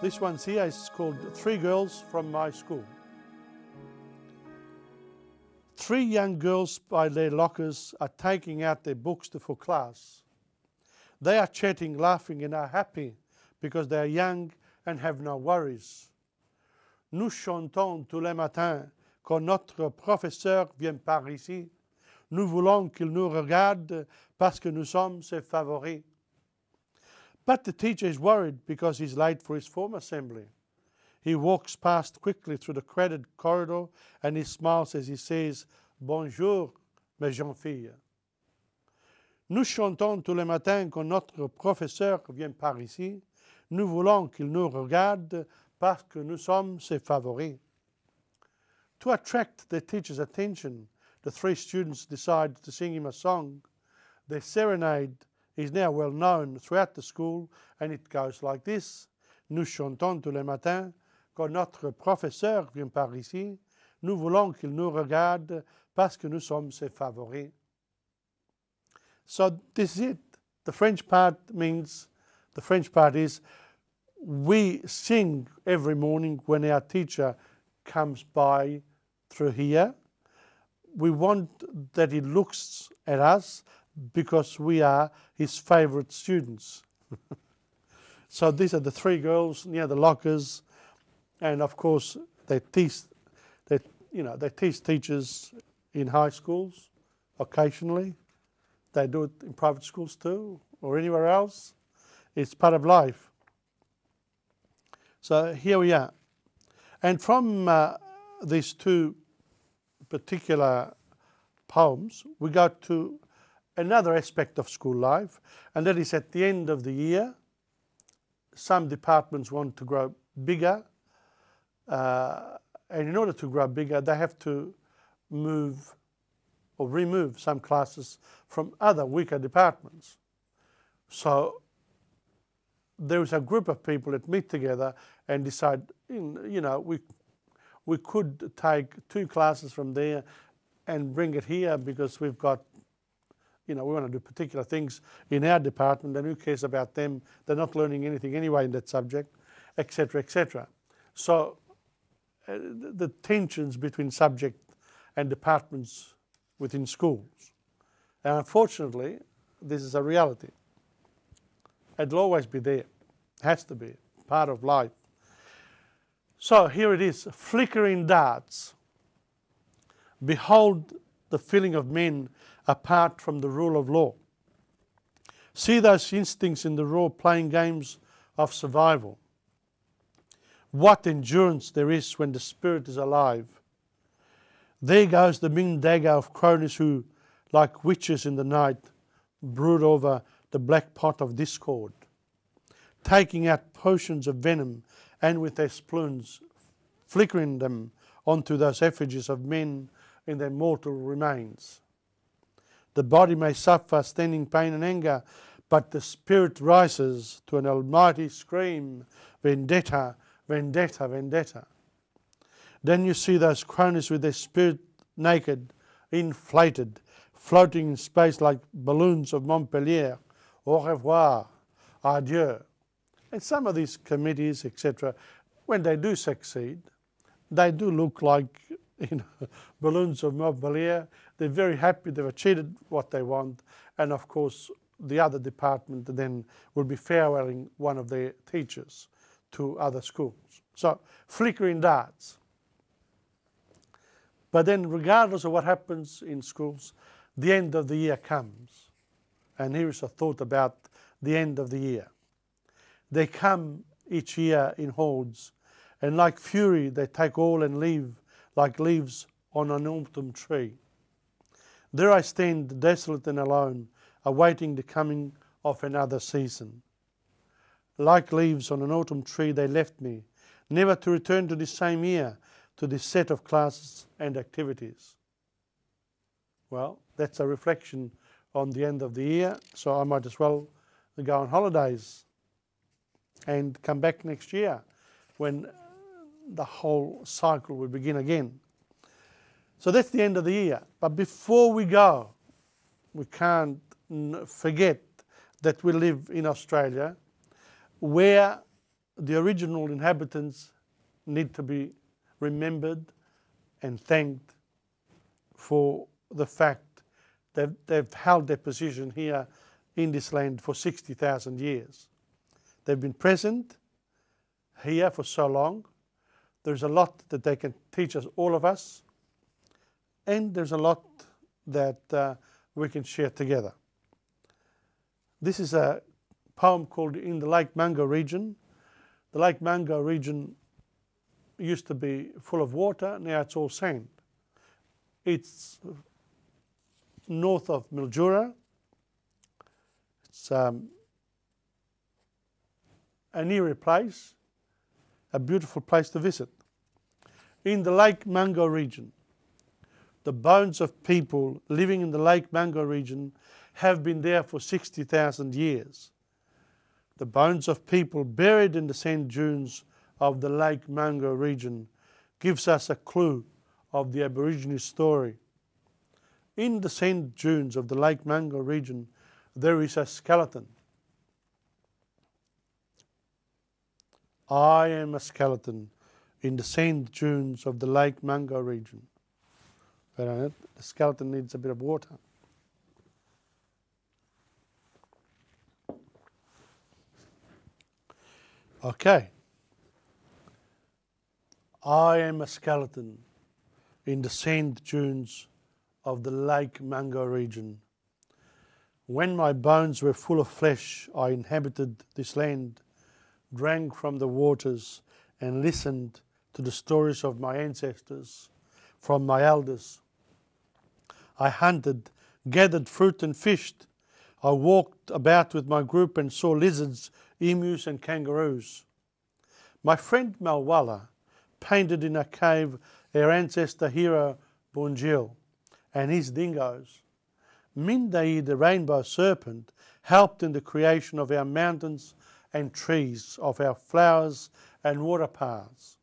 This one's here is called Three Girls from My School. Three young girls by their lockers are taking out their books for class. They are chatting, laughing and are happy because they are young and have no worries. Nous chantons tous les matins quand notre professeur vient par ici. Nous voulons qu'il nous regarde parce que nous sommes ses favoris. But the teacher is worried because he's late for his form assembly. He walks past quickly through the crowded corridor and he smiles as he says, Bonjour, mes jeunes filles. Nous chantons tous les matins quand notre professeur vient par ici. Nous voulons qu'il nous regarde parce que nous sommes ses favoris. To attract the teacher's attention, the three students decide to sing him a song. Their serenade is now well known throughout the school and it goes like this. Nous chantons tous les matins quand notre professeur vient par ici. Nous voulons qu'il nous regarde parce que nous sommes ses favoris. So this is it. The French part is we sing every morning when our teacher comes by through here. We want that he looks at us because we are his favorite students. So these are the three girls near the lockers, and of course they tease teachers in high schools occasionally. They do it in private schools too, or anywhere else. It's part of life. So here we are. And from these two particular poems, we go to another aspect of school life, and that is at the end of the year, some departments want to grow bigger, and in order to grow bigger, they have to move or remove some classes from other weaker departments. So there is a group of people that meet together and decide, we could take two classes from there and bring it here because we've got, we want to do particular things in our department, and who cares about them? They're not learning anything anyway in that subject, etc., etc. So the tensions between subject and departments within schools. And unfortunately, this is a reality. It'll always be there. It has to be part of life. So here it is, flickering darts. Behold the feeling of men apart from the rule of law. See those instincts in the raw playing games of survival. What endurance there is when the spirit is alive. There goes the mean dagger of cronies who, like witches in the night, brood over the black pot of discord, taking out potions of venom and with their sploons flickering them onto those effigies of men in their mortal remains. The body may suffer standing pain and anger, but the spirit rises to an almighty scream, vendetta, vendetta, vendetta. Then you see those cronies with their spirit naked, inflated, floating in space like balloons of Montpellier. Au revoir, adieu. And some of these committees, etc., when they do succeed, they do look like balloons of Montpellier. They're very happy they've achieved what they want, and of course the other department then will be farewelling one of their teachers to other schools. So flickering darts. But then regardless of what happens in schools, the end of the year comes. And here is a thought about the end of the year. They come each year in hordes, and like fury they take all and leave like leaves on an autumn tree. There I stand desolate and alone, awaiting the coming of another season. Like leaves on an autumn tree they left me, never to return to this same year, to this set of classes and activities. Well, that's a reflection on the end of the year, so I might as well go on holidays and come back next year when the whole cycle will begin again. So that's the end of the year. But before we go, we can't forget that we live in Australia, where the original inhabitants need to be remembered and thanked for the fact that they've held their position here in this land for 60,000 years. They've been present here for so long. There's a lot that they can teach us, all of us, and there's a lot that we can share together. This is a poem called In the Lake Mungo region. The Lake Mungo region used to be full of water, now it's all sand. It's north of Mildura. It's an eerie place, a beautiful place to visit. In the Lake Mungo region, the bones of people living in the Lake Mungo region have been there for 60,000 years. The bones of people buried in the sand dunes of the Lake Mungo region gives us a clue of the Aborigine story. In the sand dunes of the Lake Mungo region, there is a skeleton. I am a skeleton in the sand dunes of the Lake Mungo region. But the skeleton needs a bit of water. Okay. I am a skeleton in the sand dunes of the Lake Mungo region. When my bones were full of flesh, I inhabited this land, drank from the waters, and listened to the stories of my ancestors, from my elders. I hunted, gathered fruit and fished. I walked about with my group and saw lizards, emus and kangaroos. My friend Malwala painted in a cave our ancestor hero Bunjil and his dingoes. Mindai, the rainbow serpent, helped in the creation of our mountains and trees, of our flowers and water paths.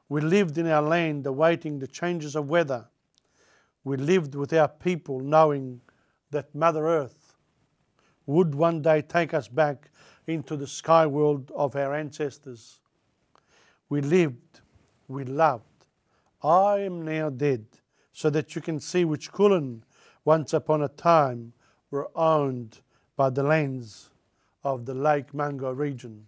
We lived in our land awaiting the changes of weather. We lived with our people knowing that Mother Earth would one day take us back into the sky world of our ancestors. We lived, we loved. I am now dead, so that you can see which Kulin once upon a time were owned by the lands of the Lake Mungo region.